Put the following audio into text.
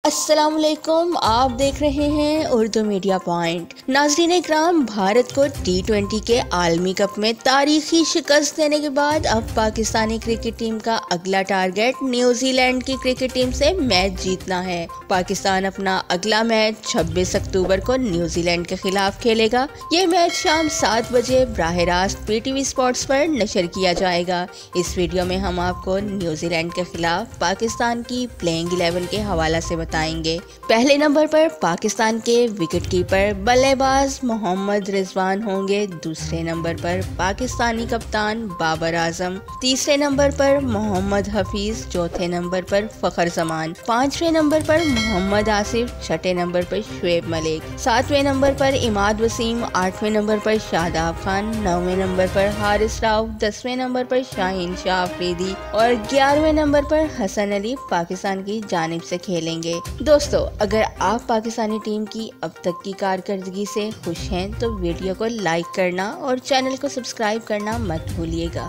अस्सलामुअलैकुम, आप देख रहे हैं उर्दू मीडिया पॉइंट। नाज़रीन इकराम, भारत को T20 के आलमी कप में तारीखी शिकस्त देने के बाद अब पाकिस्तानी क्रिकेट टीम का अगला टारगेट न्यूजीलैंड की क्रिकेट टीम से मैच जीतना है। पाकिस्तान अपना अगला मैच 26 अक्टूबर को न्यूजीलैंड के खिलाफ खेलेगा। ये मैच शाम 7 बजे बराह रास्त PTV स्पोर्ट्स पर नशर किया जाएगा। इस वीडियो में हम आपको न्यूजीलैंड के खिलाफ पाकिस्तान की प्लेइंग 11 के हवाला से बताएंगे। पहले नंबर पर पाकिस्तान के विकेटकीपर बल्लेबाज मोहम्मद रिजवान होंगे। दूसरे नंबर पर पाकिस्तानी कप्तान बाबर आजम, तीसरे नंबर पर मोहम्मद हफीज, चौथे नंबर पर फखर जमान, पांचवें नंबर पर मोहम्मद आसिफ, छठे नंबर पर शुएब मलिक, सातवें नंबर पर इमाद वसीम, आठवें नंबर पर शादाब खान, नौवें नंबर पर हारिस राव, 10वें नंबर पर शाहीन शाह अफरीदी और 11वें नंबर पर हसन अली पाकिस्तान की जानिब से खेलेंगे। दोस्तों, अगर आप पाकिस्तानी टीम की अब तक की कारकर्दगी से खुश हैं तो वीडियो को लाइक करना और चैनल को सब्सक्राइब करना मत भूलिएगा।